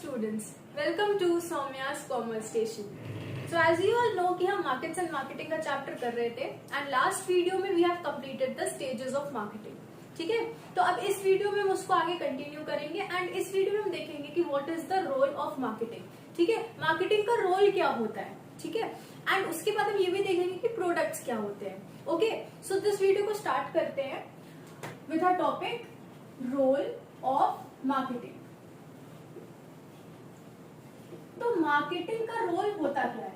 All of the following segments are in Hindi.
students, welcome to Soumya's Commerce Station. So as you all know कि हम markets and marketing का chapter कर रहे थे and last video में we have completed the stages of marketing. ठीक है, तो अब इस वीडियो में हम उसको आगे कंटिन्यू करेंगे एंड इस वीडियो में हम देखेंगे कि what is the role of marketing. ठीक है, मार्केटिंग का रोल क्या होता है. ठीक है, एंड उसके बाद हम ये भी देखेंगे कि प्रोडक्ट्स क्या होते हैं. ओके, सो दिस वीडियो को स्टार्ट करते हैं with a topic role of marketing. तो मार्केटिंग का रोल होता क्या है.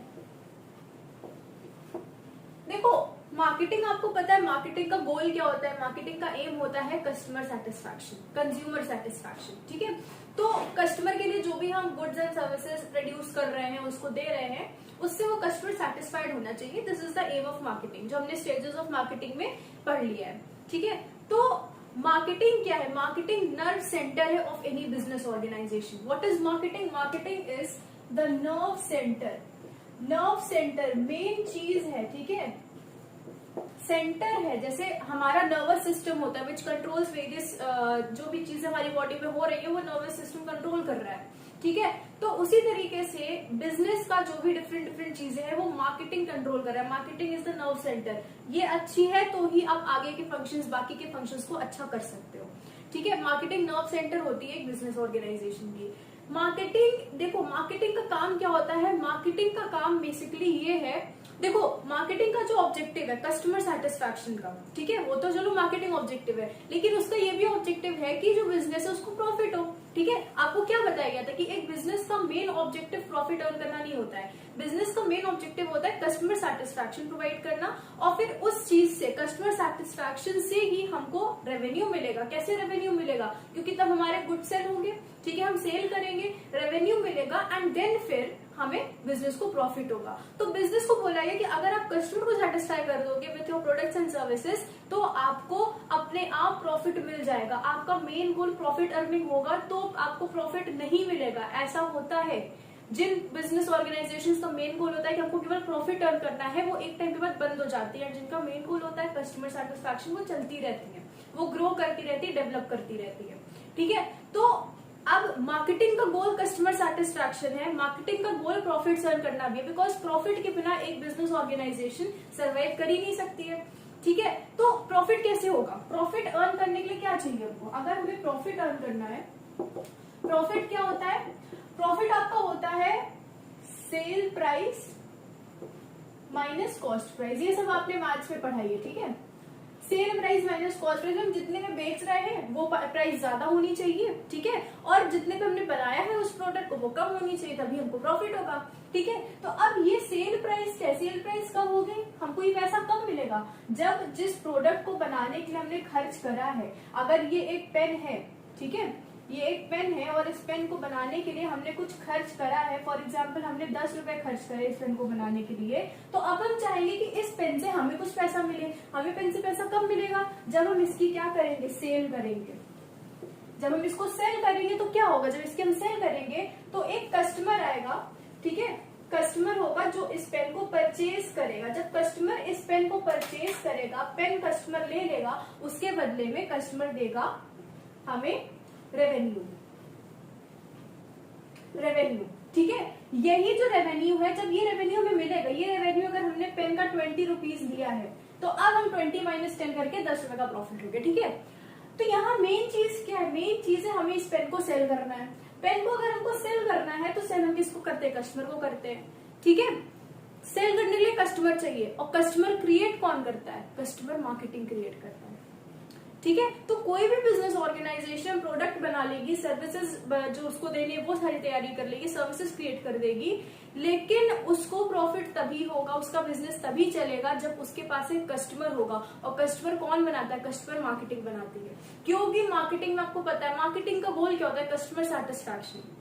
देखो, मार्केटिंग आपको पता है मार्केटिंग का गोल क्या होता है. मार्केटिंग का एम होता है कस्टमर सेटिस्फैक्शन, कंज्यूमर सेटिस्फैक्शन. ठीक है, तो कस्टमर के लिए जो भी हम गुड्स एंड सर्विसेज प्रोड्यूस कर रहे हैं, उसको दे रहे हैं, उससे वो कस्टमर सेटिस्फाइड होना चाहिए. This is the aim of marketing, जो हमने स्टेजेस ऑफ मार्केटिंग में पढ़ लिया है. ठीक है, तो मार्केटिंग क्या है. मार्केटिंग नर्व सेंटर है of any business organisation. What is marketing. Marketing is the nerve centre. Nerve centre main चीज है. ठीक है, सेंटर है. जैसे हमारा नर्वस सिस्टम होता है विच कंट्रोल्स वेरियस, जो भी चीजें हमारी बॉडी में हो रही है वो नर्वस सिस्टम कंट्रोल कर रहा है. ठीक है, तो उसी तरीके से बिजनेस का जो भी डिफरेंट डिफरेंट चीजें हैं वो मार्केटिंग कंट्रोल कर रहा है. Marketing is the nerve centre. ये अच्छी है तो ही आप आगे के फंक्शंस, बाकी के फंक्शंस को अच्छा कर सकते हो. ठीक है, मार्केटिंग नर्व सेंटर होती है एक बिजनेस ऑर्गेनाइजेशन की. मार्केटिंग, देखो मार्केटिंग का काम क्या होता है. मार्केटिंग का काम बेसिकली ये है, देखो मार्केटिंग का जो ऑब्जेक्टिव है कस्टमर सेटिस्फैक्शन का. ठीक है, वो तो चलो मार्केटिंग ऑब्जेक्टिव है, लेकिन उसका ये भी ऑब्जेक्टिव है कि जो बिजनेस है उसको प्रॉफिट हो. ठीक है, आपको क्या बताया गया था कि एक बिजनेस का मेन ऑब्जेक्टिव प्रॉफिट अर्न करना नहीं होता है. बिजनेस का मेन ऑब्जेक्टिव होता है कस्टमर सेटिस्फैक्शन प्रोवाइड करना, और फिर उस चीज से, कस्टमर सेटिस्फैक्शन से ही हमको रेवेन्यू मिलेगा. कैसे रेवेन्यू मिलेगा, क्योंकि तब हमारे गुड सेल होंगे. ठीक है, हम सेल करेंगे, रेवेन्यू मिलेगा एंड देन फिर हमें बिजनेस को प्रॉफिट होगा. तो बिजनेस को बोला है कि अगर आप कस्टमर को सेटिस्फाई कर दोगे with your products and services तो आपको अपने आप प्रॉफिट मिल जाएगा. आपका मेन गोल प्रॉफिट अर्निंग होगा तो आपको प्रॉफिट नहीं मिलेगा. ऐसा होता है. जिन बिजनेस ऑर्गेनाइजेशंस का मेन गोल होता है कि हमको केवल प्रॉफिट अर्न करना है, वो एक टाइम के बाद बंद हो जाती है. जिनका मेन गोल होता है कस्टमर सेटिस्फैक्शन, वो चलती रहती है, वो ग्रो करती रहती है, डेवलप करती रहती है. ठीक है, तो अब मार्केटिंग का गोल कस्टमर सेटिस्फैक्शन है. मार्केटिंग का गोल प्रॉफिट अर्न करना भी है, बिकॉज प्रॉफिट के बिना एक बिजनेस ऑर्गेनाइजेशन सर्वाइव कर ही नहीं सकती है. ठीक है, तो प्रॉफिट कैसे होगा. प्रॉफिट अर्न करने के लिए क्या चाहिए हमको. अगर हमें प्रॉफिट अर्न करना है, प्रॉफिट क्या होता है. प्रॉफिट आपका होता है sale price minus cost price. ये सब आपने मैथ्स में पढ़ाई है. ठीक है, sale price minus cost price. हम जितने में बेच रहे हैं वो प्राइस ज्यादा होनी चाहिए. ठीक है, और जितने पे हमने बनाया है उस प्रोडक्ट को वो कम होनी चाहिए, तभी हमको प्रॉफिट होगा. ठीक है, तो अब ये सेल प्राइस क्या. सेल प्राइस कब होगी, हमको ये पैसा कब मिलेगा, जब जिस प्रोडक्ट को बनाने के लिए हमने खर्च करा है. अगर ये एक पेन है, ठीक है, ये एक पेन है और इस पेन को बनाने के लिए हमने कुछ खर्च करा है. फॉर एग्जाम्पल हमने 10 रुपए खर्च करे इस पेन को बनाने के लिए, तो अब हम चाहेंगे कि इस पेन से हमें कुछ पैसा मिले. हमें पेन से पैसा कब मिलेगा, जब हम इसकी क्या करेंगे, सेल करेंगे. जब हम इसको सेल करेंगे तो क्या होगा, जब इसके हम सेल करेंगे तो एक कस्टमर आएगा. ठीक है, कस्टमर होगा जो इस पेन को परचेज करेगा. जब कस्टमर इस पेन को परचेज करेगा, पेन कस्टमर ले लेगा, उसके बदले में कस्टमर देगा हमें रेवेन्यू. रेवेन्यू, ठीक है, यही जो रेवेन्यू है, जब ये रेवेन्यू हमें मिलेगा, ये रेवेन्यू अगर हमने पेन का 20 रुपीज दिया है तो अब हम 20 माइनस 10 करके 10 रुपए का प्रॉफिट हो गया. ठीक है, तो यहाँ मेन चीज क्या है, मेन चीज है हमें इस पेन को सेल करना है. पेन को अगर हमको सेल करना है तो सेल हम किसको करते हैं, कस्टमर को करते हैं. ठीक है, सेल करने के लिए कस्टमर चाहिए, और कस्टमर क्रिएट कौन करता है, कस्टमर मार्केटिंग क्रिएट करता है. ठीक है, तो कोई भी बिजनेस ऑर्गेनाइजेशन प्रोडक्ट बना लेगी, सर्विसेज जो उसको देनी है वो सारी तैयारी कर लेगी, सर्विसेज क्रिएट कर देगी, लेकिन उसको प्रॉफिट तभी होगा, उसका बिजनेस तभी चलेगा जब उसके पास एक कस्टमर होगा. और कस्टमर कौन बनाता है, कस्टमर मार्केटिंग बनाती है. क्योंकि मार्केटिंग में आपको पता है मार्केटिंग का गोल क्या होता है, कस्टमर सेटिस्फैक्शन.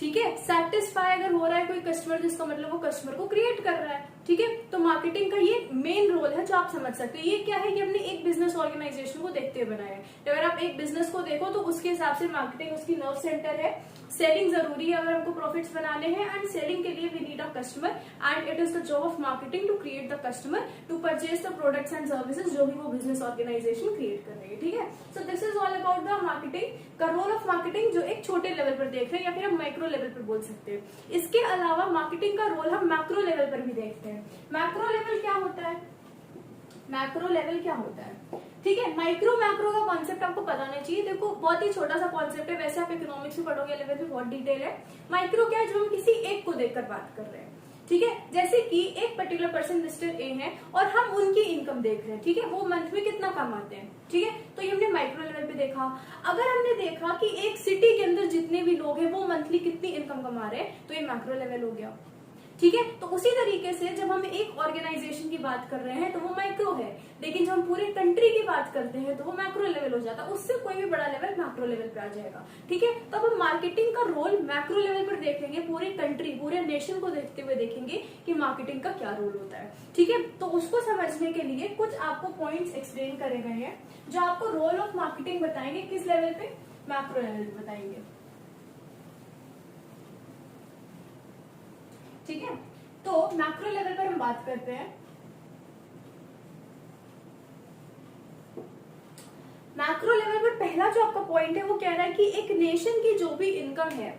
ठीक है, सेटिस्फाई अगर हो रहा है कोई कस्टमर, जिसका मतलब वो कस्टमर को क्रिएट कर रहा है. ठीक है। तो मार्केटिंग का ये मेन रोल है जो आप समझ सकते हो। ये क्या है कि हमने एक बिजनेस ऑर्गेनाइजेशन को देखते हुए बनाया है। तो अगर आप एक बिजनेस को देखो तो उसके हिसाब से मार्केटिंग उसकी नर्व सेंटर है। सेलिंग जरूरी है अगर हमको प्रॉफिट्स बनाने हैं, एंड सेलिंग के लिए we need a customer, and it is the job of marketing to create the customer to purchase the products and services जो भी वो बिजनेस ऑर्गेनाइजेशन क्रिएट कर रही है। ठीक है। So this is all about the marketing का रोल ऑफ मार्केटिंग, जो एक छोटे लेवल पर देख रहे हैं या फिर हम माइक्रो लेवल पर बोल सकते हैं। इसके अलावा मार्केटिंग का रोल हम मैक्रो लेवल पर भी देखते हैं। मैक्रो लेवल क्या होता है? मैक्रो लेवल क्या होता है? ठीक है। माइक्रो मैक्रो का कॉन्सेप्ट आपको पता नहीं चाहिए। देखो बहुत ही छोटा सा कॉन्सेप्ट है, वैसे आप इकोनॉमिक्स में पढ़ोगे लेवल पे बहुत डिटेल है। माइक्रो क्या है? जब हम किसी एक को देखकर बात कर रहे हैं, ठीक है। जैसे कि एक पर्टिकुलर पर्सन मिस्टर ए है और हम उनकी इनकम देख रहे हैं, ठीक है, वो मंथ में कितना कमाते हैं, ठीक है। तो ये हमने माइक्रो लेवल पे देखा। अगर हमने देखा कि एक सिटी के अंदर जितने भी लोग हैं वो मंथली कितनी इनकम कमा रहे हैं, तो ये मैक्रो लेवल हो गया, ठीक है। तो उसी तरीके से जब हम एक ऑर्गेनाइजेशन की बात कर रहे हैं तो वो माइक्रो है, लेकिन जब हम पूरे कंट्री की बात करते हैं तो वो मैक्रो लेवल हो जाता है। उससे कोई भी बड़ा लेवल मैक्रो लेवल पे आ जाएगा, ठीक है। तो अब हम मार्केटिंग का रोल मैक्रो लेवल पर देखेंगे, पूरी कंट्री पूरे नेशन को देखते हुए देखेंगे कि मार्केटिंग का क्या रोल होता है, ठीक है। तो उसको समझने के लिए कुछ आपको पॉइंट्स एक्सप्लेन करे गए हैं जो आपको रोल ऑफ मार्केटिंग बताएंगे। किस लेवल पे? मैक्रो लेवल पे बताएंगे, ठीक है। तो मैक्रो लेवल पर हम बात करते हैं। मैक्रो लेवल पर पहला जो आपका पॉइंट है वो कह रहा है कि एक नेशन की जो भी इनकम है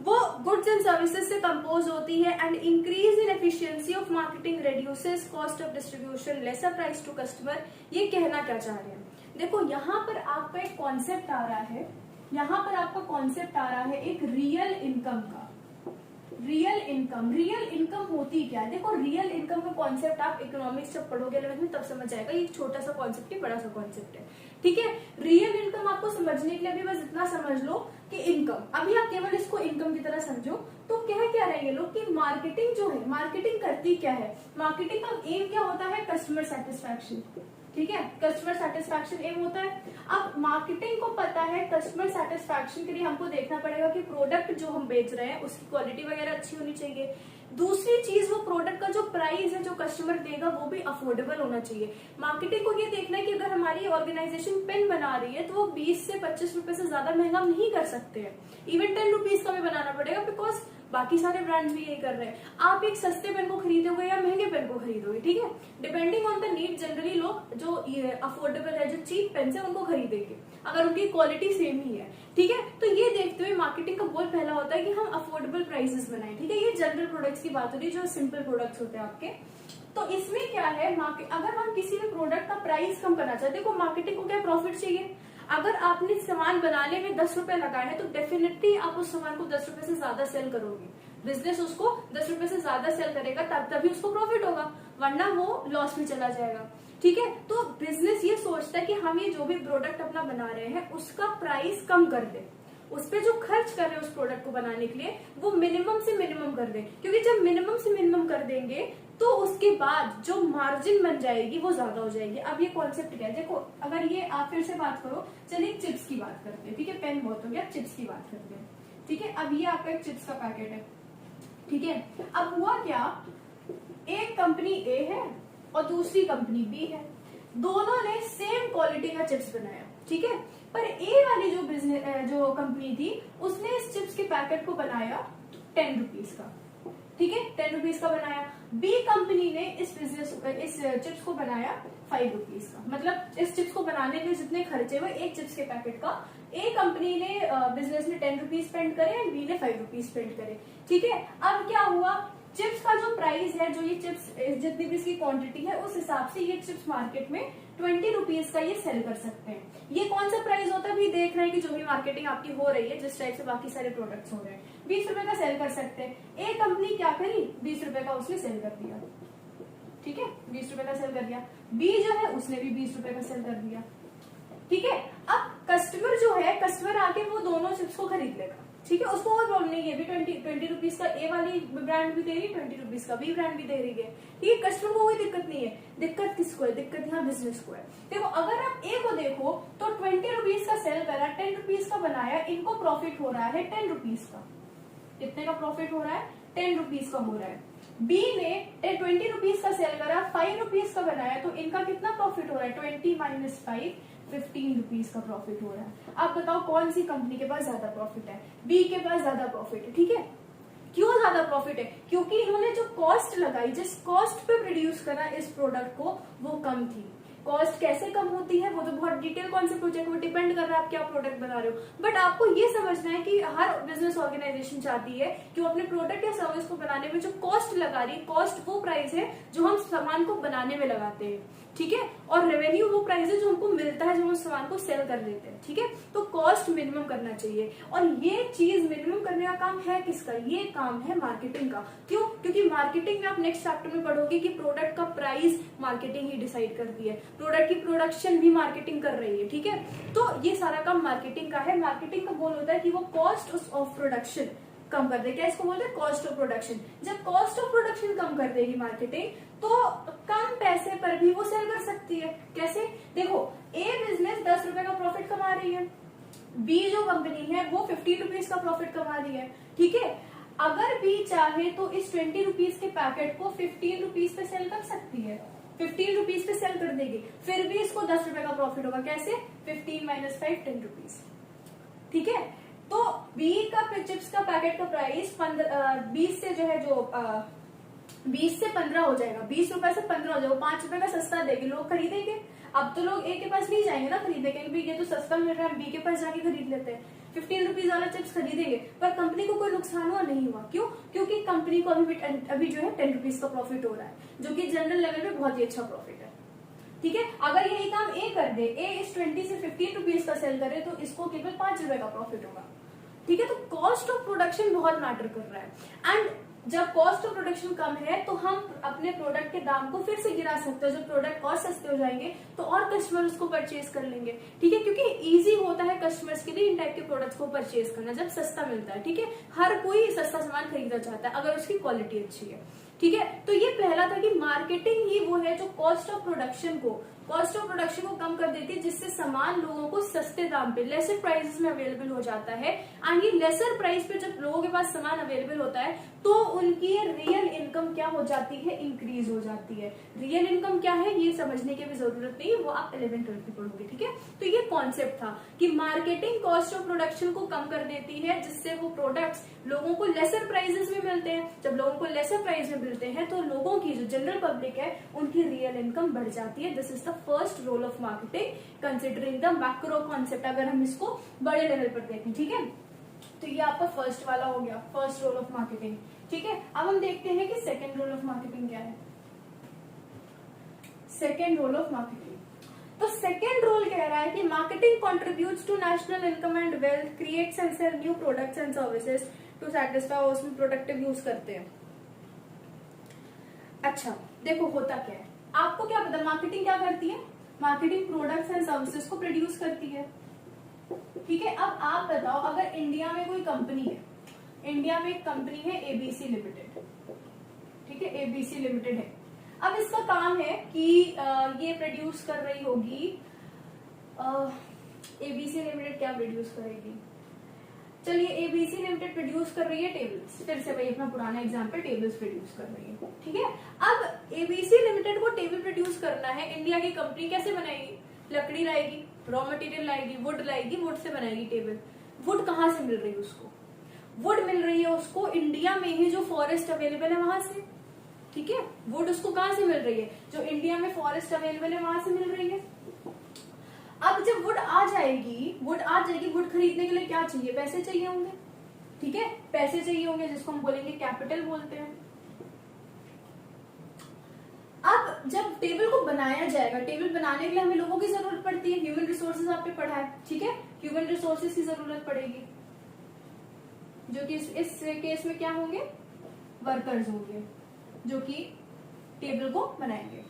वो गुड्स एंड सर्विसेज से कंपोज होती है, and increase in efficiency of marketing reduces cost of distribution, lesser price to customer. ये कहना क्या चाह रहे हैं? देखो यहाँ पर आपका एक कॉन्सेप्ट आ रहा है, यहाँ पर आपका कॉन्सेप्ट आ रहा है एक रियल इनकम का। रियल इनकम होती क्या है? देखो रियल इनकम का कॉन्सेप्ट आप इकोनॉमिक्स जब पढ़ोगे लेवल में तब समझ आएगा। ये छोटा सा कॉन्सेप्ट है, बड़ा सा कॉन्सेप्ट है, ठीक है। रियल इनकम आपको समझने के लिए अभी बस इतना समझ लो कि इनकम, अभी आप केवल इसको इनकम की तरह समझो तो कह क्या रहे हैं लोग कि मार्केटिंग जो है, मार्केटिंग करती क्या है? मार्केटिंग का एम क्या होता है? कस्टमर सेटिस्फैक्शन, ठीक है। कस्टमर सेटिस्फैक्शन एम होता है। अब मार्केटिंग को पता है कस्टमर सेटिस्फैक्शन के लिए हमको देखना पड़ेगा कि प्रोडक्ट जो हम बेच रहे हैं उसकी क्वालिटी वगैरह अच्छी होनी चाहिए। दूसरी चीज, वो प्रोडक्ट का जो प्राइस है जो कस्टमर देगा वो भी अफोर्डेबल होना चाहिए। मार्केटिंग को ये देखना है कि अगर हमारी ऑर्गेनाइजेशन पेन बना रही है तो वो 20 से 25 रुपए से ज्यादा महंगा नहीं कर सकते हैं। इवन 10 रुपीज का भी बनाना पड़ेगा, बिकॉज बाकी सारे ब्रांड्स भी यही कर रहे हैं। आप एक सस्ते पेन को खरीदोगे या महंगे पेन को खरीदोगे, ठीक है, depending on the need. Generally लोग जो अफोर्डेबल है, जो चीप पेन है उनको खरीदेंगे अगर उनकी क्वालिटी सेम ही है, ठीक है। तो ये देखते हुए मार्केटिंग का गोल पहला होता है कि हम अफोर्डेबल प्राइसेस बनाएं, ठीक है। ये जनरल प्रोडक्ट्स की बात हो रही है, जो सिंपल प्रोडक्ट्स होते हैं आपके। तो इसमें क्या है, अगर हम किसी भी प्रोडक्ट का प्राइस कम करना चाहते हैं, देखो मार्केटिंग को क्या प्रॉफिट चाहिए। अगर आपने सामान बनाने में 10 रुपए लगाए हैं तो डेफिनेटली आप उस सामान को 10 रुपए से ज्यादा सेल करोगे। बिजनेस उसको 10 रुपए से ज्यादा सेल करेगा तभी उसको प्रॉफिट होगा, वरना वो लॉस में चला जाएगा, ठीक है। तो बिजनेस ये सोचता है कि हम ये जो भी प्रोडक्ट अपना बना रहे हैं उसका प्राइस कम कर दे, उस पे जो खर्च कर रहे हैं उस प्रोडक्ट को बनाने के लिए वो मिनिमम से मिनिमम कर दें, क्योंकि जब मिनिमम से मिनिमम कर देंगे तो उसके बाद जो मार्जिन बन जाएगी वो ज्यादा हो जाएगी। अब ये कॉन्सेप्ट क्या है, देखो अगर ये आप फिर से बात करो, चलिए चिप्स की बात करते हैं, ठीक है। पेन बहुत हो गया, चिप्स की बात करते हैं, ठीक है। अब ये आपका एक चिप्स का पैकेट है, ठीक है। अब हुआ क्या, एक कंपनी ए है और दूसरी कंपनी बी है, दोनों ने सेम क्वालिटी का चिप्स बनाया, ठीक है। पर ए वाली जो कंपनी थी उसने इस चिप्स के पैकेट को बनाया 10 रुपीज का, ठीक है, 10 रुपीज का बनाया। बी कंपनी ने इस चिप्स को बनाया 5 रुपीज का। मतलब इस चिप्स को बनाने के जितने खर्चे हुए एक चिप्स के पैकेट का, ए कंपनी ने बिजनेस ने 10 रुपीज स्पेंड करे एंड बी ने 5 रुपीज स्पेंड करे, ठीक है। अब क्या हुआ, चिप्स का जो प्राइस है, जो ये चिप्स जितनी भी इसकी क्वांटिटी है उस हिसाब से ये चिप्स मार्केट में 20 रुपीज का ये सेल कर सकते हैं। ये कौन सा प्राइस होता है, अभी देख रहे हैं कि जो भी मार्केटिंग आपकी हो रही है, जिस टाइप से बाकी सारे प्रोडक्ट्स हो रहे हैं, 20 रुपए का सेल कर सकते हैं। ए कंपनी क्या करी, 20 रुपए का उसने सेल कर दिया, ठीक है, 20 रुपए का सेल कर दिया। बी जो है उसने भी 20 रुपए का सेल कर दिया, ठीक है। अब कस्टमर जो है, कस्टमर आके वो दोनों चिप्स को खरीद लेगा, ठीक है, उसको कोई प्रॉब्लम नहीं है। भी 20 रुपीज का ए वाली ब्रांड भी दे रही है, 20 रुपीज का बी ब्रांड भी दे रही है, ठीक है। कस्टमर को कोई दिक्कत नहीं है। दिक्कत किसको है, दिक्कत यहाँ बिजनेस को है। देखो अगर आप ए को देखो तो 20 रुपीज का सेल करा, 10 रुपीज का बनाया, इनको प्रॉफिट हो रहा है 10 रुपीज का, कितने का प्रॉफिट हो रहा है? 10 रुपीज का हो रहा है। बी ने 20 रुपीज का सेल करा, 5 रुपीज का बनाया, तो इनका कितना प्रॉफिट हो रहा है? 20 माइनस 5, 15 रुपीज का प्रॉफिट हो रहा है। अब बताओ कौन सी कंपनी के पास ज्यादा प्रॉफिट है? बी के पास ज्यादा प्रॉफिट है। ठीक है, क्यों ज्यादा प्रॉफिट है? क्योंकि इन्होंने जो कॉस्ट लगाई, जिस कॉस्ट पे प्रोड्यूस करा इस प्रोडक्ट को, वो कम थी। कॉस्ट कैसे कम होती है वो तो बहुत डिटेल कॉन्सेप्ट हो जाएगा, वो डिपेंड कर रहा है आप क्या प्रोडक्ट बना रहे हो। बट आपको ये समझना है कि हर बिजनेस ऑर्गेनाइजेशन चाहती है कि वो अपने प्रोडक्ट या सर्विस को बनाने में जो कॉस्ट लगा रही है, कॉस्ट वो प्राइस है जो हम सामान को बनाने में लगाते हैं। ठीक है, और रेवेन्यू वो प्राइस है जो हमको मिलता है जब हम सामान को सेल कर लेते हैं। ठीक है, तो कॉस्ट मिनिमम करना चाहिए, और ये चीज मिनिमम करने का काम है किसका? ये काम है मार्केटिंग का। क्यों? क्योंकि मार्केटिंग में आप नेक्स्ट चैप्टर में पढ़ोगे कि प्रोडक्ट का प्राइस मार्केटिंग ही डिसाइड करती है, प्रोडक्ट की प्रोडक्शन भी मार्केटिंग कर रही है। ठीक है, तो ये सारा काम मार्केटिंग का है। मार्केटिंग का गोल होता है कि वो कॉस्ट ऑफ प्रोडक्शन कम कर दे। क्या इसको बोलते हैं? Cost of production. जब कॉस्ट ऑफ प्रोडक्शन कम कर देगी मार्केटिंग, तो कम पैसे पर भी वो सेल कर सकती है। कैसे? देखो, ए बिजनेस 10 रुपए का प्रॉफिट कमा रही है, बी जो कंपनी है वो 15 रुपीज का प्रॉफिट कमा रही है। ठीक है, अगर बी चाहे तो इस 20 रुपीज के पैकेट को 15 रुपीज पे सेल कर सकती है, 15 रुपीज पे सेल कर देगी, फिर भी इसको 10 रुपए का प्रॉफिट होगा। कैसे? 15 माइनस 5, 10 रुपीज। ठीक है, तो बी का चिप्स का पैकेट का प्राइस 20 से जो है 20 से 15 हो जाएगा, 20 रुपए से 15 हो जाएगा, 5 रुपए का सस्ता देगी, लोग खरीदेंगे। अब तो लोग ए के पास नहीं जाएंगे ना खरीदने, क्योंकि ये तो सस्ता मिल रहा है, बी के पास जाके खरीद लेते हैं। 15 रुपीज वाला चिप्स खरीदेंगे, पर कंपनी को कोई नुकसान हुआ नहीं हुआ। क्यों? क्योंकि कंपनी को अभी जो है 10 रुपीज का प्रॉफिट हो रहा है, जो कि जनरल लेवल में बहुत ही अच्छा प्रॉफिट है। ठीक है, अगर यही काम ए कर दे, ए इस 20 से 15 रुपीज का सेल करे, तो इसको केवल 5 रुपए का प्रॉफिट होगा। ठीक है, तो कॉस्ट ऑफ प्रोडक्शन बहुत मैटर कर रहा है। एंड जब कॉस्ट ऑफ प्रोडक्शन कम है तो हम अपने प्रोडक्ट के दाम को फिर से गिरा सकते हैं। जब प्रोडक्ट और सस्ते हो जाएंगे तो और कस्टमर उसको परचेज कर लेंगे। ठीक है, क्योंकि इजी होता है कस्टमर्स के लिए इन टाइप के प्रोडक्ट्स को परचेज करना जब सस्ता मिलता है। ठीक है, हर कोई सस्ता सामान खरीदना चाहता है अगर उसकी क्वालिटी अच्छी है। ठीक है, तो ये पहला था कि मार्केटिंग ही वो है जो कॉस्ट ऑफ प्रोडक्शन को कम कर देती है, जिससे सामान लोगों को सस्ते दाम पे, लेसर प्राइसेस में अवेलेबल हो जाता है। एंड ये लेसर प्राइस पे जब लोगों के पास सामान अवेलेबल होता है तो उनकी रियल इनकम क्या हो जाती है? इंक्रीज हो जाती है। रियल इनकम क्या है ये समझने की भी जरूरत नहीं, वो आप 11th-12th में पढ़ोगे। ठीक है, तो ये कॉन्सेप्ट था कि मार्केटिंग कॉस्ट ऑफ प्रोडक्शन को कम कर देती है, जिससे वो प्रोडक्ट्स लोगों को लेसर प्राइसेस में मिलते हैं। जब लोगों को लेसर प्राइस में मिलते हैं तो लोगों की जो जनरल पब्लिक है उनकी रियल इनकम बढ़ जाती है। This is the first role of marketing considering the macro concept, अगर हम इसको बड़े लेवल पर देखें। ठीक है, तो ये आपका फर्स्ट वाला हो गया, फर्स्ट रोल ऑफ मार्केटिंग। ठीक है, अब हम देखते हैं कि सेकेंड रोल ऑफ मार्केटिंग क्या है। सेकेंड रोल ऑफ मार्केटिंग, तो सेकेंड रोल कह रहा है कि marketing contributes to national income and wealth, creates and sell new products and services to satisfy, उसमें प्रोडक्टिव यूज करते हैं। अच्छा, देखो होता क्या है, आपको क्या पता मार्केटिंग क्या करती है? मार्केटिंग प्रोडक्ट्स एंड सर्विसेज को प्रोड्यूस करती है। ठीक है, अब आप बताओ, अगर इंडिया में कोई कंपनी है, इंडिया में एक कंपनी है एबीसी लिमिटेड। ठीक है, एबीसी लिमिटेड है। अब इसका काम है कि ये प्रोड्यूस कर रही होगी, एबीसी लिमिटेड क्या प्रोड्यूस करेगी? चलिए, एबीसी लिमिटेड प्रोड्यूस कर रही है टेबल्स, फिर से वही अपना पुराना एग्जांपल, टेबल्स प्रोड्यूस कर रही है। ठीक है, अब एबीसी लिमिटेड को टेबल प्रोड्यूस करना है, इंडिया की कंपनी कैसे बनाएगी? लकड़ी लाएगी, रॉ मटेरियल लाएगी, वुड लाएगी, वुड से बनाएगी टेबल। वुड कहाँ से मिल रही है उसको? वुड मिल रही है उसको इंडिया में ही जो फॉरेस्ट अवेलेबल है वहां से। ठीक है, वुड उसको कहां से मिल रही है? जो इंडिया में फॉरेस्ट अवेलेबल है वहां से मिल रही है। अब जब वुड आ जाएगी, वुड खरीदने के लिए क्या चाहिए? पैसे चाहिए होंगे। ठीक है, पैसे चाहिए होंगे, जिसको हम बोलेंगे कैपिटल बोलते हैं। अब जब टेबल को बनाया जाएगा, टेबल बनाने के लिए हमें लोगों की जरूरत पड़ती है, ह्यूमन रिसोर्सेज आपने पढ़ा है। ठीक है, ह्यूमन रिसोर्सेज की जरूरत पड़ेगी, जो कि इस केस में क्या होंगे? वर्कर्स होंगे, जो कि टेबल को बनाएंगे।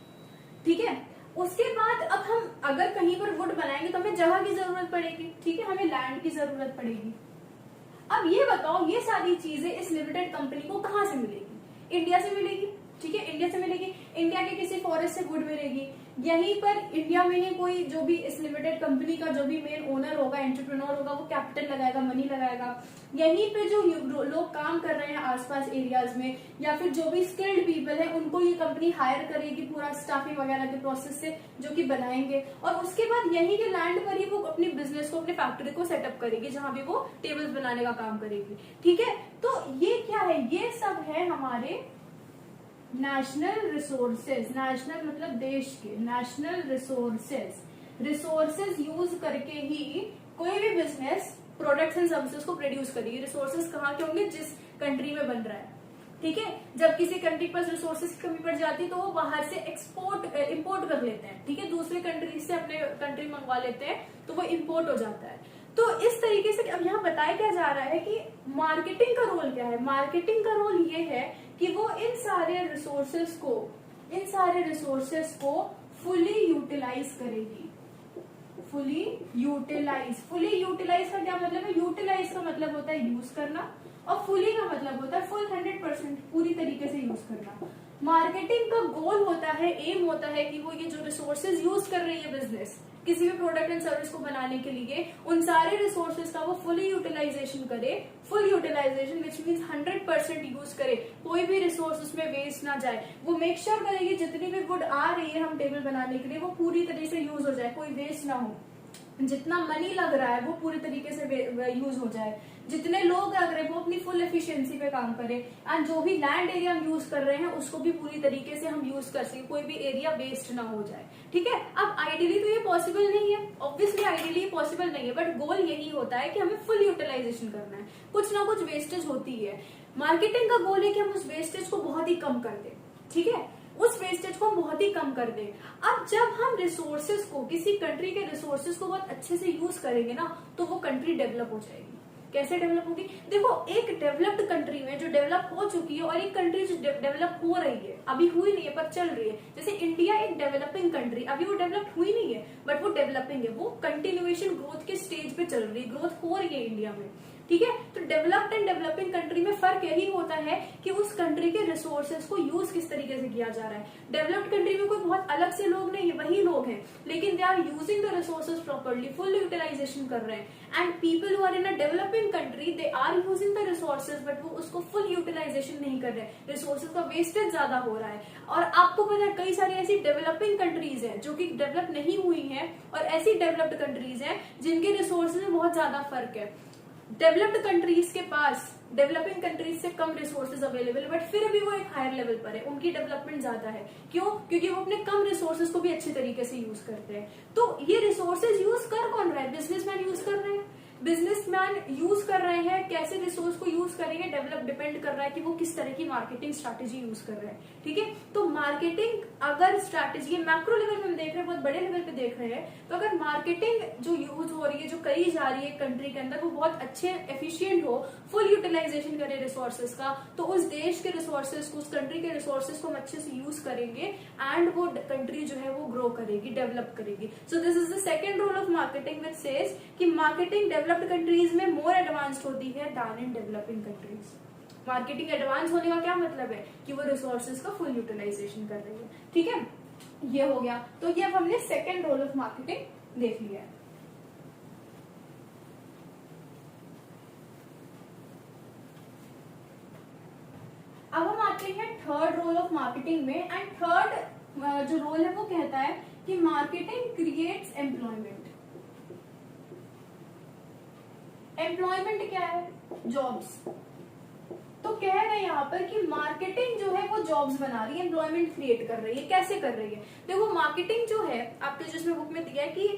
ठीक है, उसके बाद अब हम अगर कहीं पर वुड बनाएंगे तो हमें जगह की जरूरत पड़ेगी। ठीक है, हमें लैंड की जरूरत पड़ेगी। अब ये बताओ, ये सारी चीजें इस लिमिटेड कंपनी को कहां से मिलेगी? इंडिया से मिलेगी। ठीक है, इंडिया से मिलेगी। इंडिया के किसी फॉरेस्ट से वुड मिलेगी, यहीं पर इंडिया में ही कोई जो भी इस लिमिटेड कंपनी का जो भी मेन ओनर होगा, एंटरप्रेन्योर होगा, वो कैपिटल लगाएगा, मनी लगाएगा। यहीं पे जो लोग काम कर रहे हैं आसपास एरियाज में, या फिर जो भी स्किल्ड पीपल है, उनको ये कंपनी हायर करेगी पूरा स्टाफिंग वगैरह के प्रोसेस से, जो कि बनाएंगे, और उसके बाद यहीं के लैंड पर ही वो अपनी बिजनेस को, अपनी फैक्ट्री को सेटअप करेगी, जहां भी वो टेबल्स बनाने का काम करेगी। ठीक है, तो ये क्या है, ये सब है हमारे नेशनल रिसोर्सेज। नेशनल मतलब देश के, नेशनल रिसोर्सेज यूज करके ही कोई भी बिजनेस प्रोडक्ट्स एंड सर्विसेज को प्रोड्यूस करेगी। रिसोर्सेज कहाँ के होंगे, जिस कंट्री में बन रहा है। ठीक है, जब किसी कंट्री के पास रिसोर्सेज की कमी पड़ जाती है तो वो बाहर से इंपोर्ट कर लेते हैं। ठीक है, दूसरे कंट्री से अपने कंट्री मंगवा लेते हैं, तो वो इंपोर्ट हो जाता है। तो इस तरीके से अब यहाँ बताया क्या जा रहा है कि मार्केटिंग का रोल क्या है। मार्केटिंग का रोल ये है कि वो इन सारे रिसोर्सेस को फुली यूटिलाइज करेगी। फुली यूटिलाइज का क्या मतलब है, यूटिलाइज का मतलब होता है यूज करना, और फुली का मतलब होता है फुल 100% पूरी तरीके से यूज करना। मार्केटिंग का गोल होता है, एम होता है कि वो ये जो रिसोर्सेज यूज कर रही है बिजनेस किसी भी प्रोडक्ट एंड सर्विस को बनाने के लिए, उन सारे रिसोर्सेज का वो फुली यूटिलाइजेशन करे। Full utilisation which means 100% use करे, कोई भी रिसोर्स उसमें वेस्ट ना जाए। वो मेक श्योर करेगी जितनी भी वुड आ रही है हम टेबल बनाने के लिए, वो पूरी तरीके से यूज हो जाए, कोई वेस्ट ना हो। जितना मनी लग रहा है वो पूरी तरीके से यूज हो जाए, जितने लोग लग रहे हैं वो अपनी फुल एफिशिएंसी पे काम करें, एंड जो भी लैंड एरिया हम यूज कर रहे हैं उसको भी पूरी तरीके से हम यूज कर सकें, कोई भी एरिया वेस्ट ना हो जाए। ठीक है, अब आइडियली तो ये पॉसिबल नहीं है, ऑब्वियसली आइडियली ये पॉसिबल नहीं है, बट गोल यही होता है कि हमें फुल यूटिलाइजेशन करना है। कुछ ना कुछ वेस्टेज होती है। मार्केटिंग का गोल है कि हम उस वेस्टेज को बहुत ही कम कर दें। ठीक है, उस वेस्टेज को हम बहुत ही कम कर दें। अब जब हम रिसोर्सेज को, किसी कंट्री के रिसोर्सेज को बहुत अच्छे से यूज करेंगे ना, तो वो कंट्री डेवलप हो जाएगी। कैसे डेवलप होगी, देखो एक डेवलप्ड कंट्री में जो डेवलप हो चुकी है और एक कंट्री जो डेवलप हो रही है, अभी हुई नहीं है पर चल रही है। जैसे इंडिया एक डेवलपिंग कंट्री, अभी वो डेवलप हुई नहीं है बट वो डेवलपिंग है, वो कंटिन्यूएशन ग्रोथ के स्टेज पे चल रही है, ग्रोथ हो रही है इंडिया में। ठीक है, तो डेवलप्ड एंड डेवलपिंग कंट्री में फर्क यही होता है कि उस कंट्री के रिसोर्सेज को यूज किस तरीके से किया जा रहा है। डेवलप्ड कंट्री में कोई बहुत अलग से लोग नहीं है, वही लोग हैं, लेकिन they are using the resources properly, full utilisation कर रहे हैं। And people who are in a developing country, they are using the resources but वो उसको फुल यूटिलाइजेशन नहीं कर रहे, रिसोर्सेज का वेस्टेज ज्यादा हो रहा है। और आपको पता है कई सारी ऐसी डेवलपिंग कंट्रीज हैं जो कि डेवलप नहीं हुई हैं, और ऐसी डेवलप्ड कंट्रीज हैं जिनके रिसोर्सेज में बहुत ज्यादा फर्क है। डेवलप्ड कंट्रीज के पास डेवलपिंग कंट्रीज से कम रिसोर्सेज अवेलेबल है, बट फिर भी वो एक हायर लेवल पर है, उनकी डेवलपमेंट ज्यादा है। क्यों? क्योंकि वो अपने कम रिसोर्सेज को भी अच्छे तरीके से यूज करते हैं। तो ये रिसोर्सेज यूज कर कौन रहा है? बिजनेसमैन यूज कर रहे हैं। बिजनेसमैन यूज कर रहे हैं, कैसे रिसोर्स को यूज करेंगे डेवलप डिपेंड कर रहा है कि वो किस तरह की मार्केटिंग स्ट्रैटेजी यूज कर रहे हैं। ठीक है, तो मार्केटिंग अगर स्ट्रैटेजी मैक्रो लेवल पे हम देख रहे हैं, बहुत बड़े लेवल पे देख रहे हैं, तो अगर मार्केटिंग जो यूज हो रही है, जो करी जा रही है कंट्री के अंदर, वो बहुत अच्छे एफिशिएंट हो, फुल यूटिलाइजेशन करे रिसोर्सेज का, तो उस देश के रिसोर्सेज को, उस कंट्री के रिसोर्सेज को हम अच्छे से यूज करेंगे एंड वो कंट्री जो है वो ग्रो करेगी, डेवलप करेगी। So this is the second rule of marketing which says कि मार्केटिंग डेवलप्ड कंट्रीज में मोर एडवांस्ड होती है than in developing countries. Marketing advance होने का क्या मतलब है कि वो रिसोर्सेज का फुल यूटिलाइजेशन कर रही है। ठीक है, ये हो गया। तो ये अब हमने सेकंड रोल ऑफ मार्केटिंग देख लिया है। अब हम आते हैं थर्ड रोल ऑफ मार्केटिंग में, एंड थर्ड जो रोल है वो कहता है कि मार्केटिंग क्रिएट्स एम्प्लॉयमेंट। एम्प्लॉयमेंट क्या है? जॉब्स। तो कह रहे हैं यहाँ पर कि मार्केटिंग जो है वो जॉब्स बना रही है, एम्प्लॉयमेंट क्रिएट कर रही है। कैसे कर रही है? देखो मार्केटिंग जो है, आपके जिसमें बुक में दिया है कि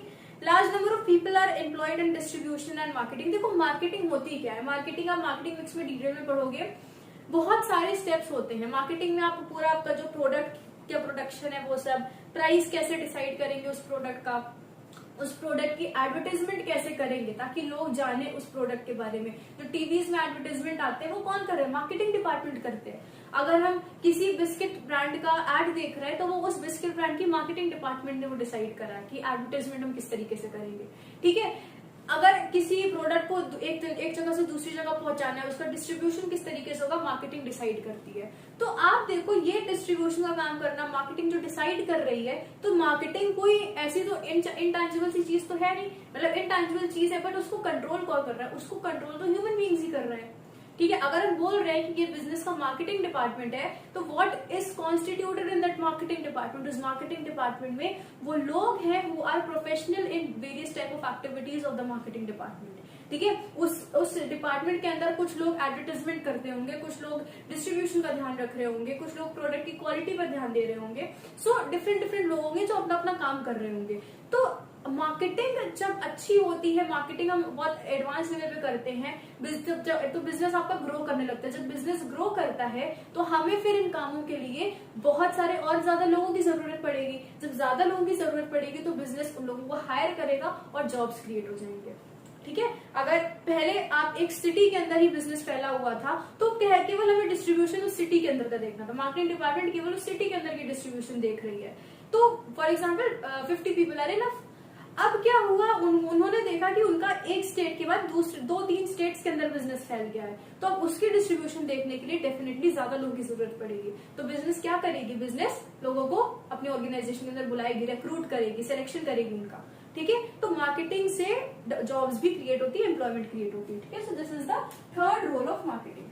large number of people are employed in distribution and marketing. देखो मार्केटिंग होती क्या है? मार्केटिंग, आप मार्केटिंग मिक्स में डिटेल में पढ़ोगे, बहुत सारे स्टेप्स होते हैं मार्केटिंग में। आप पूरा आपका जो प्रोडक्ट क्या प्रोडक्शन है वो सब, प्राइस कैसे डिसाइड करेंगे उस प्रोडक्ट का, उस प्रोडक्ट की एडवर्टाइजमेंट कैसे करेंगे ताकि लोग जाने उस प्रोडक्ट के बारे में। जो टीवीज में एडवर्टाइजमेंट आते हैं वो कौन कर रहे हैं? मार्केटिंग डिपार्टमेंट करते हैं। अगर हम किसी बिस्किट ब्रांड का एड देख रहे हैं तो वो उस बिस्किट ब्रांड की मार्केटिंग डिपार्टमेंट ने वो डिसाइड करा कि एडवर्टाइजमेंट हम किस तरीके से करेंगे। ठीक है, अगर किसी प्रोडक्ट को एक जगह से दूसरी जगह पहुंचाना है, उसका डिस्ट्रीब्यूशन किस तरीके से होगा, मार्केटिंग डिसाइड करती है। तो आप देखो ये डिस्ट्रीब्यूशन का काम करना, मार्केटिंग जो डिसाइड कर रही है, तो मार्केटिंग कोई ऐसी तो इंटेंजिबल सी चीज तो है नहीं, मतलब इंटेंजिबल चीज है, बट उसको कंट्रोल कौन कर रहा है, उसको कंट्रोल तो ह्यूमन बीइंग्स ही कर रहे हैं। ठीक है, अगर हम बोल रहे हैं कि ये बिजनेस का मार्केटिंग डिपार्टमेंट है, तो what is constituted in that marketing department, उस मार्केटिंग डिपार्टमेंट में वो लोग हैं who are professional in various type of activities of the marketing department. ठीक है, उस डिपार्टमेंट के अंदर कुछ लोग एडवर्टाइजमेंट करते होंगे, कुछ लोग डिस्ट्रीब्यूशन का ध्यान रख रहे होंगे, कुछ लोग प्रोडक्ट की क्वालिटी पर ध्यान दे रहे होंगे। सो डिफरेंट लोग होंगे जो अपना अपना काम कर रहे होंगे। तो मार्केटिंग जब अच्छी होती है, मार्केटिंग हम बहुत एडवांस लेवल पे करते हैं, तो बिजनेस आपका ग्रो करने लगता है। जब बिजनेस ग्रो करता है तो हमें फिर इन कामों के लिए बहुत सारे और ज्यादा लोगों की जरूरत पड़ेगी। जब ज्यादा लोगों की जरूरत पड़ेगी तो बिजनेस उन लोगों को हायर करेगा और जॉब्स क्रिएट हो जाएंगे। ठीक है, अगर पहले आप एक सिटी के अंदर ही बिजनेस फैला हुआ था तो केवल हमें डिस्ट्रीब्यूशन उस सिटी के अंदर का देखना था, मार्केटिंग डिपार्टमेंट केवल उस सिटी के अंदर की डिस्ट्रीब्यूशन देख रही है। तो for example 50 people are enough. अब क्या हुआ, उन्होंने देखा कि उनका एक स्टेट के बाद दूसरे 2-3 स्टेट्स के अंदर बिजनेस फैल गया है, तो अब उसकी डिस्ट्रीब्यूशन देखने के लिए डेफिनेटली ज्यादा लोगों की जरूरत पड़ेगी। तो बिजनेस क्या करेगी, बिजनेस लोगों को अपने ऑर्गेनाइजेशन के अंदर बुलाएगी, रिक्रूट करेगी, सिलेक्शन करेगी उनका। ठीक है, तो मार्केटिंग से जॉब्स भी क्रिएट होती है, एम्प्लॉयमेंट क्रिएट होती है। ठीक है, so this is the third role of marketing.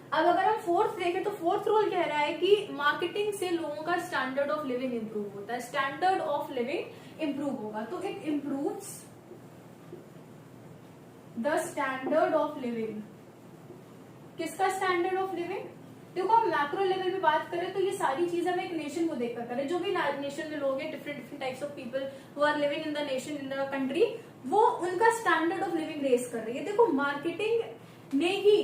अब अगर हम फोर्थ देखें तो फोर्थ रोल कह रहा है कि मार्केटिंग से लोगों का स्टैंडर्ड ऑफ लिविंग इंप्रूव होता है, स्टैंडर्ड ऑफ लिविंग इंप्रूव होगा। तो it improves the standard of living. किसका स्टैंडर्ड ऑफ लिविंग? देखो हम मैक्रो लेवल पे बात करें तो ये सारी चीजें हम एक नेशन को देखकर करें, जो भी नेशन में लोग हैं, different types of people who are living in the nation, in the country, वो उनका स्टैंडर्ड ऑफ लिविंग रेस कर रही है। देखो मार्केटिंग ने ही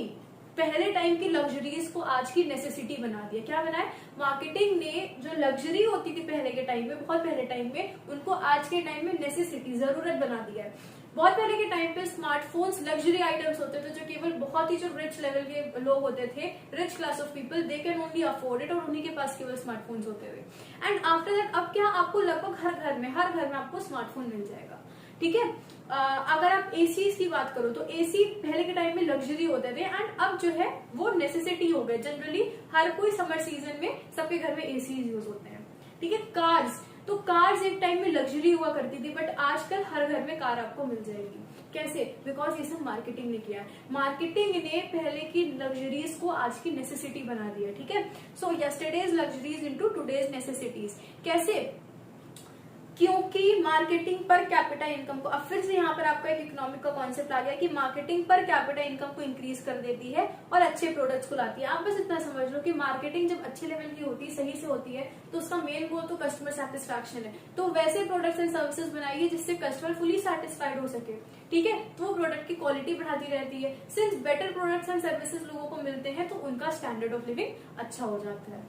पहले टाइम की लग्जरीज को आज की नेसेसिटी बना दिया। क्या बनाया? मार्केटिंग ने जो लग्जरी होती थी पहले के टाइम में, बहुत पहले टाइम में, उनको आज के टाइम में नेसेसिटी, जरूरत बना दिया है। बहुत पहले के टाइम पे स्मार्टफोन्स लग्जरी आइटम्स होते थे जो केवल बहुत ही जो रिच लेवल के लोग होते थे, rich class of people, they can only afford it, और उन्हीं के पास केवल स्मार्टफोन्स होते थे। एंड आफ्टर दैट अब क्या, आपको लगभग हर घर में आपको स्मार्टफोन मिल जाएगा। ठीक है, अगर आप एसी की बात करो तो एसी पहले के टाइम में लग्जरी होते थे, एंड अब जो है वो नेसेसिटी हो गए। जनरली हर कोई समर सीजन में सबके घर में एसी यूज होते हैं। ठीक है, कार्स, तो कार्स एक टाइम में लग्जरी हुआ करती थी, बट आजकल हर घर में कार आपको मिल जाएगी। कैसे? बिकॉज ये सब मार्केटिंग ने किया है। मार्केटिंग ने पहले की लग्जरीज को आज की नेसेसिटी बना दिया। ठीक है, so yesterday's luxuries into today's necessities. कैसे? क्योंकि मार्केटिंग पर कैपिटा इनकम को, अब फिर से यहाँ पर आपका एक इकोनॉमिक का कॉन्सेप्ट आ गया कि मार्केटिंग पर कैपिटा इनकम को इंक्रीज कर देती है और अच्छे प्रोडक्ट्स को लाती है। आप बस इतना समझ लो कि मार्केटिंग जब अच्छे लेवल की होती है, सही से होती है, तो उसका मेन गोल तो कस्टमर सेटिस्फैक्शन है। तो वैसे प्रोडक्ट्स एंड सर्विसेज बनाइए जिससे कस्टमर फुली सेटिस्फाइड हो सके। ठीक है, तो वो प्रोडक्ट की क्वालिटी बढ़ाती रहती है। Since better products and services लोगों को मिलते हैं तो उनका स्टैंडर्ड ऑफ लिविंग अच्छा हो जाता है।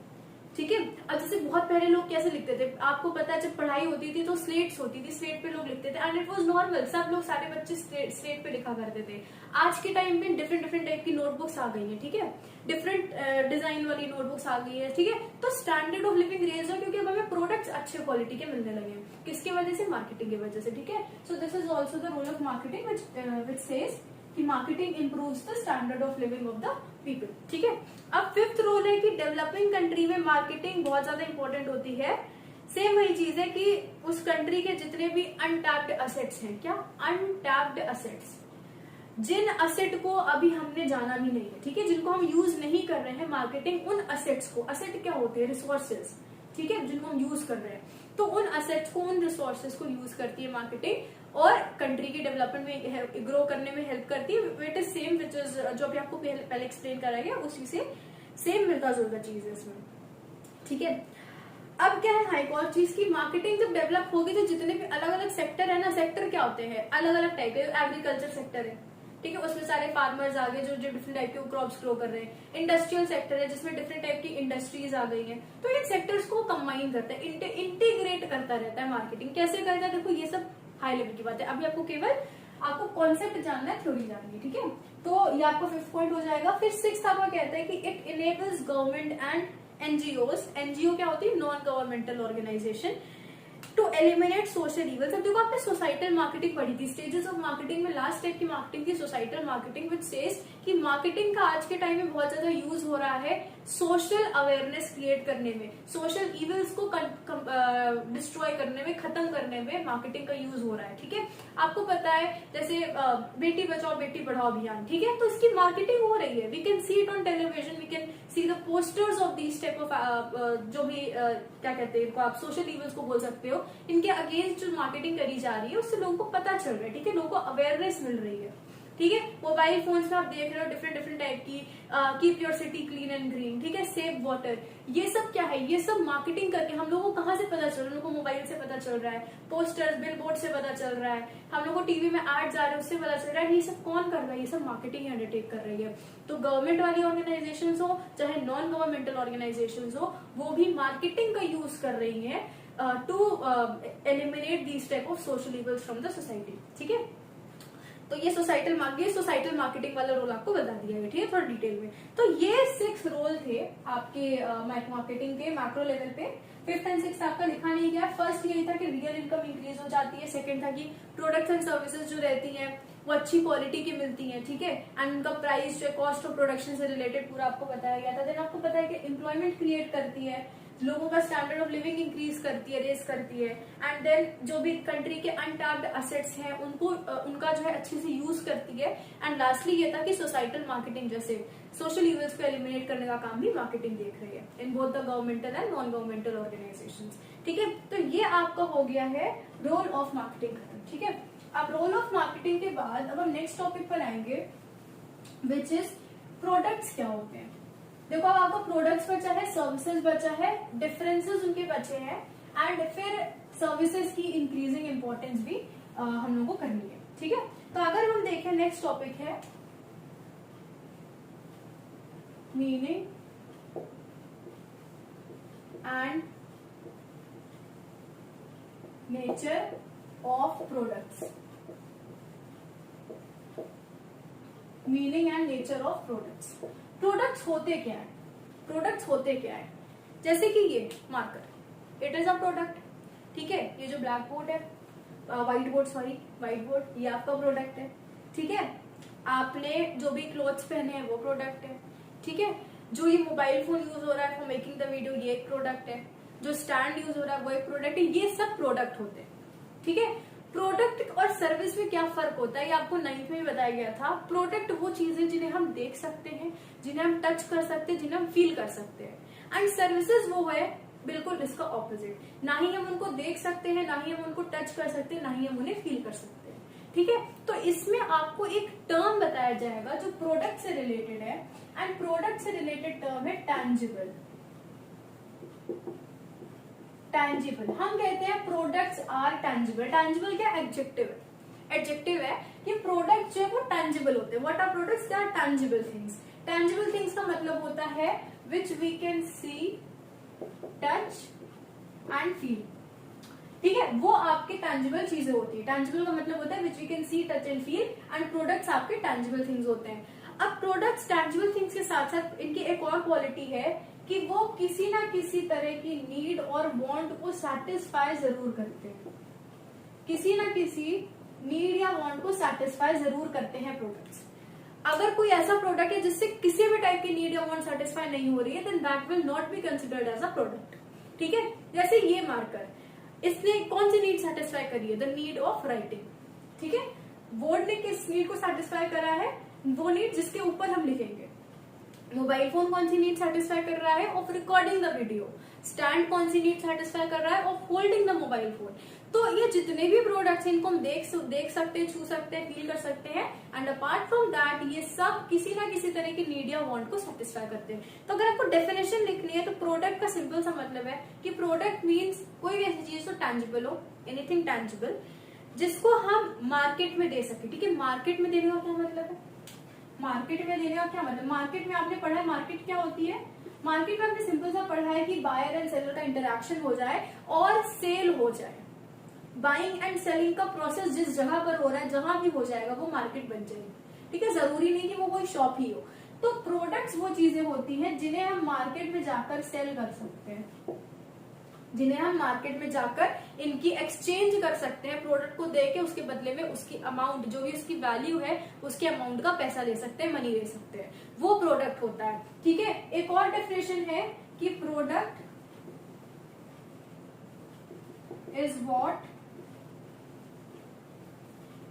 ठीक है, अब जैसे बहुत पहले लोग कैसे लिखते थे, आपको पता है जब पढ़ाई होती थी तो स्लेट्स होती थी, स्लेट पे लोग लिखते थे, एंड इट वाज नॉर्मल, सब लोग, सारे बच्चे स्लेट पे लिखा करते थे। आज के टाइम में डिफरेंट टाइप की नोटबुक्स आ गई हैं। ठीक है, डिफरेंट डिजाइन वाली नोटबुक्स आ गई है। ठीक है, तो स्टैंडर्ड ऑफ लिविंग रेज हो क्योंकि अब हमें प्रोडक्ट्स अच्छे क्वालिटी के मिलने लगे हैं। किसकी वजह से? मार्केटिंग की वजह से। ठीक है, so this is also the role of marketing which says कि marketing improves the standard of living of the people. ठीक है, अब फिफ्थ रोल है कि डेवलपिंग कंट्री में मार्केटिंग बहुत ज्यादा इंपॉर्टेंट होती है। सेम वही चीज है कि उस कंट्री के जितने भी अनटैप्ड असेट्स हैं, क्या? अनटैप्ड असेट्स, जिन असेट को अभी हमने जाना भी नहीं है, ठीक है, जिनको हम यूज नहीं कर रहे हैं, मार्केटिंग उन असेट्स को, असेट क्या होते हैं? रिसोर्सेज। ठीक है, जिनको हम यूज कर रहे हैं, तो उन असेट्स को, उन रिसोर्सेज को यूज करती है मार्केटिंग और कंट्री के डेवलपमेंट में, ग्रो करने में हेल्प करती है। It is same which is जो अभी आपको पहले एक्सप्लेन कराया गया, उसी से सेम मिलता जुलता चीज है इसमें। ठीक है, अब क्या है हाई कॉस्ट चीज की, मार्केटिंग जब डेवलप होगी तो जितने भी अलग अलग सेक्टर है ना, सेक्टर क्या होते हैं? अलग अलग टाइप के। एग्रीकल्चर सेक्टर है, ठीक है, उसमें सारे फार्मर्स आ गए जो डिफरेंट टाइप के क्रॉप्स ग्रो कर रहे हैं। इंडस्ट्रियल सेक्टर है जिसमें डिफरेंट टाइप की इंडस्ट्रीज आ गई हैं। तो इन सेक्टर्स को कंबाइन करता है, इंटीग्रेट करता रहता है मार्केटिंग। कैसे करता है? देखो ये सब हाई लेवल की बात है, अभी आपको केवल आपको कॉन्सेप्ट जानना है, थ्योरी जाननी है। ठीक है, तो ये आपको 5th पॉइंट हो जाएगा। फिर 6th आपका कहता है कि it enables government and NGO. NGO क्या होती है? Non governmental organisation. To eliminate social evils. अब देखो आपने सोसाइटल मार्केटिंग पढ़ी थी, स्टेजेस ऑफ मार्केटिंग में लास्ट स्टेप की मार्केटिंग थी सोसाइटल मार्केटिंग, विच सेज कि मार्केटिंग का आज के टाइम में बहुत ज्यादा यूज हो रहा है सोशल अवेयरनेस क्रिएट करने में, सोशल इवल्स को डिस्ट्रॉय करने में, खत्म करने में मार्केटिंग का यूज हो रहा है। ठीक है, आपको पता है जैसे बेटी बचाओ बेटी पढ़ाओ अभियान, ठीक है, तो इसकी मार्केटिंग हो रही है। We can see it on television, we can see the posters of these type of जो भी क्या कहते हैं इनको, आप सोशल इवल्स को बोल सकते हो, इनके अगेंस्ट जो मार्केटिंग करी जा रही है उससे लोगों को पता चल रहा है। ठीक है, लोगों को अवेयरनेस मिल रही है। ठीक है, मोबाइल फोन्स में आप देख रहे हो डिफरेंट डिफरेंट टाइप की, keep your city clean and green, ठीक है, सेव वाटर, ये सब क्या है, ये सब मार्केटिंग करके हम लोगों को कहाँ से पता चल रहा है, हम लोग को मोबाइल से पता चल रहा है, पोस्टर्स बिल बोर्ड से पता चल रहा है, हम लोग को टीवी में एड्स आ रहे हैं उससे पता चल रहा है। ये सब कौन कर रहा है, ये सब मार्केटिंग अंडरटेक कर रही है। तो गवर्नमेंट वाली ऑर्गेनाइजेशन हो चाहे नॉन गवर्नमेंटल ऑर्गेनाइजेशन हो, वो भी मार्केटिंग का यूज कर रही है to eliminate these type of social evils from the society. ठीक है, तो ये सोसाइटल मार्केटिंग वाला रोल आपको बता दिया है। ठीक है, थोड़ा डिटेल में। तो ये 6 रोल थे आपके मार्केटिंग के मैक्रो लेवल पे। 5th एंड 6th आपका लिखा नहीं गया। फर्स्ट यही था कि रियल इनकम इंक्रीज हो जाती है। सेकंड था कि प्रोडक्ट्स एंड सर्विसेज जो रहती हैं वो अच्छी क्वालिटी की मिलती हैं। ठीक है, एंड उनका प्राइस जो कॉस्ट ऑफ प्रोडक्शन से रिलेटेड पूरा आपको बताया गया था। देन आपको पता है कि एम्प्लॉयमेंट क्रिएट करती है, लोगों का स्टैंडर्ड ऑफ लिविंग इंक्रीज करती है, रेस करती है, एंड देन जो भी कंट्री के अनटैप्ड एसेट्स हैं उनको उनका जो है अच्छे से यूज करती है। एंड लास्टली ये था कि सोसाइटल मार्केटिंग जैसे सोशल इवल्स को एलिमिनेट करने का काम भी मार्केटिंग देख रही है in both the governmental and non governmental organisations. ठीक है, तो ये आपका हो गया है रोल ऑफ मार्केटिंग खत्म। ठीक है, अब रोल ऑफ मार्केटिंग के बाद अब हम नेक्स्ट टॉपिक पर आएंगे, विच इज प्रोडक्ट्स क्या होते हैं। देखो अब आपका प्रोडक्ट्स बचा है, सर्विसेज बचा है, डिफरेंसेस उनके बचे हैं, एंड फिर सर्विसेज की इंक्रीजिंग इंपॉर्टेंस भी हम लोग को करनी है। ठीक है, तो अगर हम देखें नेक्स्ट टॉपिक है meaning and nature of products. Meaning and nature of products. Products होते क्या है, प्रोडक्ट्स होते क्या है, जैसे कि ये marker, it is a product. ठीक है, ये जो ब्लैक बोर्ड है, व्हाइट बोर्ड, ये आपका प्रोडक्ट है। ठीक है, आपने जो भी क्लोथ्स पहने हैं वो प्रोडक्ट है। ठीक है, जो ये मोबाइल फोन यूज हो रहा है फॉर मेकिंग द वीडियो, ये एक प्रोडक्ट है। जो स्टैंड यूज हो रहा है वो एक प्रोडक्ट है। ये सब प्रोडक्ट होते हैं। ठीक है, प्रोडक्ट और सर्विस में क्या फर्क होता है ये आपको 9th में बताया गया था। प्रोडक्ट वो चीजें जिन्हें हम देख सकते हैं, जिन्हें हम टच कर सकते हैं, जिन्हें हम फील कर सकते हैं, एंड सर्विसेज वो है बिल्कुल इसका ऑपोजिट। ना ही हम उनको देख सकते हैं, ना ही हम उनको टच कर सकते हैं, ना ही हम उन्हें फील कर सकते हैं। ठीक है, तो इसमें आपको एक टर्म बताया जाएगा जो प्रोडक्ट से रिलेटेड है, एंड प्रोडक्ट से रिलेटेड टर्म है टैंजिबल। टैंजिबल, हम कहते हैं प्रोडक्ट्स आर टैंजिबल। टैंजिबल क्या एडजेक्टिव है, एडजेक्टिव है कि प्रोडक्ट जो है वो टैंजिबल होते हैं। What are products? They are tangible things. Tangible things का मतलब होता है which we can see, touch and feel. ठीक है, वो आपके टैंजिबल चीजें होती है। टैंजिबल का मतलब होता है which we can see, touch and feel, and products आपके टैंजिबल थिंग्स होते हैं। अब प्रोडक्ट्स टैंजिबल थिंग्स के साथ साथ इनकी एक और क्वालिटी है कि वो किसी ना किसी तरह की नीड और वांट को सैटिस्फाई जरूर करते हैं। किसी ना किसी नीड या वांट को सैटिस्फाई जरूर करते हैं प्रोडक्ट्स। अगर कोई ऐसा प्रोडक्ट है जिससे किसी भी टाइप की नीड या वांट सैटिस्फाई नहीं हो रही है, then that will not be considered as a product. ठीक है, जैसे ये मार्कर, इसने कौन सी नीड सेटिस्फाई करी है? The need of writing. ठीक है, बोर्ड ने किस नीड को सेटिस्फाई करा है? वो नीड जिसके ऊपर हम लिखेंगे। मोबाइल फोन कौन सी नीड सेटिस्फाई कर रहा है? Of recording the video. Stand कौन सी नीड सेटिस्फाई कर रहा है? Of holding the mobile phone. तो ये जितने भी प्रोडक्ट्स हैं इनको हम देख सकते हैं, छू सकते हैं, फील कर सकते हैं, एंड अपार्ट फ्रॉम दैट ये सब किसी ना किसी तरह की नीड या वांट को सेटिस्फाई करते हैं। तो अगर आपको डेफिनेशन लिखनी है तो प्रोडक्ट का सिंपल सा मतलब है कि प्रोडक्ट मीन्स कोई भी ऐसी चीज जो टैंजिबल हो, एनीथिंग टैंजिबल, जिसको हम मार्केट में दे सके। ठीक है, मार्केट में देने का क्या मतलब है? मार्केट में देने का क्या मतलब? मार्केट में आपने पढ़ा है मार्केट क्या होती है? मार्केट में आपने सिंपल सा पढ़ा है कि बायर एंड सेलर का इंटरेक्शन हो जाए और सेल हो जाए। बाइंग एंड सेलिंग का प्रोसेस जिस जगह पर हो रहा है, जहां भी हो जाएगा वो मार्केट बन जाएगी। ठीक है, जरूरी नहीं कि वो कोई शॉप ही हो। तो प्रोडक्ट्स वो चीजें होती हैं जिन्हें हम मार्केट में जाकर सेल कर सकते हैं। जिन्हें हम मार्केट में जाकर इनकी एक्सचेंज कर सकते हैं, प्रोडक्ट को दे के उसके बदले में उसकी अमाउंट जो भी उसकी वैल्यू है उसके अमाउंट का पैसा ले सकते हैं, मनी ले सकते हैं, वो प्रोडक्ट होता है। ठीक है, एक और डेफिनेशन है कि प्रोडक्ट इज व्हाट,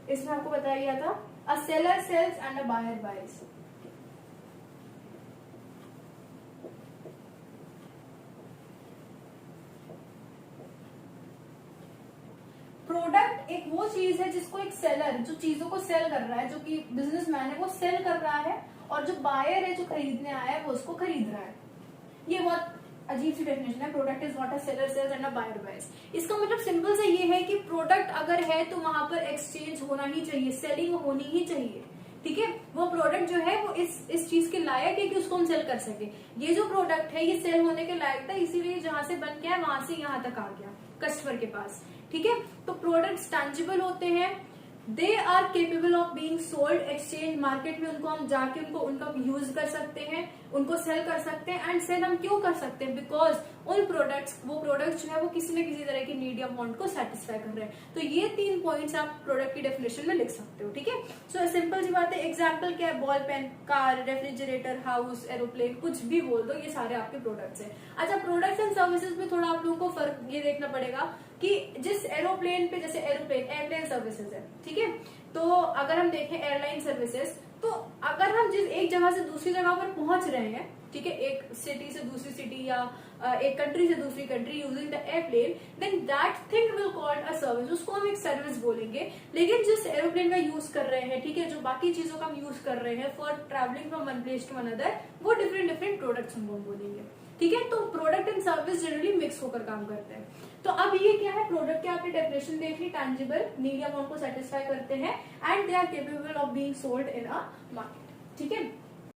इसमें आपको बताया गया था a seller sells and a buyer buys. Product एक वो चीज है जिसको एक सेलर, जो चीजों को सेल कर रहा है, जो कि बिजनेसमैन है वो सेल कर रहा है, और जो बायर है जो खरीदने आया है वो उसको खरीद रहा है। ये बहुत अजीब सी डेफिनेशन है, product is what a seller sells and a buyer buys. इसका मतलब सिंपल से ये है कि प्रोडक्ट अगर है तो वहां पर एक्सचेंज होना ही चाहिए, सेलिंग होनी ही चाहिए। ठीक है, वो प्रोडक्ट जो है वो इस चीज के लायक है कि उसको हम सेल कर सके। ये जो प्रोडक्ट है ये सेल होने के लायक था, इसीलिए जहां से बन गया वहां से यहाँ तक आ गया कस्टमर के पास। ठीक है, तो प्रोडक्ट्स टैंजिबल होते हैं, they are capable of being sold, exchange, market में उनको हम जाके उनका यूज कर सकते हैं, उनको सेल कर सकते हैं। एंड सेल हम क्यों कर सकते हैं? बिकॉज उन प्रोडक्ट्स, वो प्रोडक्ट्स जो है वो किसी न किसी तरह की नीड या वांट को सेटिस्फाई कर रहे हैं। तो ये 3 पॉइंट्स आप प्रोडक्ट की डेफिनेशन में लिख सकते हो। ठीक है, सो सिंपल सी बात है। एग्जाम्पल क्या है? Ball pen, car, refrigerator, house, aeroplane, कुछ भी बोल दो, ये सारे आपके प्रोडक्ट्स हैं। अच्छा, प्रोडक्ट्स एंड सर्विसेज में थोड़ा आप लोगों को फर्क ये देखना पड़ेगा कि जिस एरोप्लेन पे, जैसे एरोप्लेन एयरलाइन सर्विसेज है, ठीक है, तो अगर हम देखें एयरलाइन सर्विसेज, तो अगर हम जिस एक जगह से दूसरी जगह पर पहुंच रहे हैं, ठीक है, एक सिटी से दूसरी सिटी या एक कंट्री से दूसरी country using the airplane, then that thing will called a service, उसको हम एक सर्विस बोलेंगे। लेकिन जिस एरोप्लेन का यूज कर रहे हैं, ठीक है, जो बाकी चीजों का हम यूज कर रहे हैं for travelling from one place to another, वो डिफरेंट प्रोडक्ट्स हम बोलेंगे। ठीक है, तो product and service generally mix होकर काम करते हैं। तो अब ये क्या है? प्रोडक्ट की आपने डेफिनेशन देख ली, टैंजिबल, नीड या वांट को सेटिस्फाई करते हैं, and they are capable of being sold in a market. ठीक है,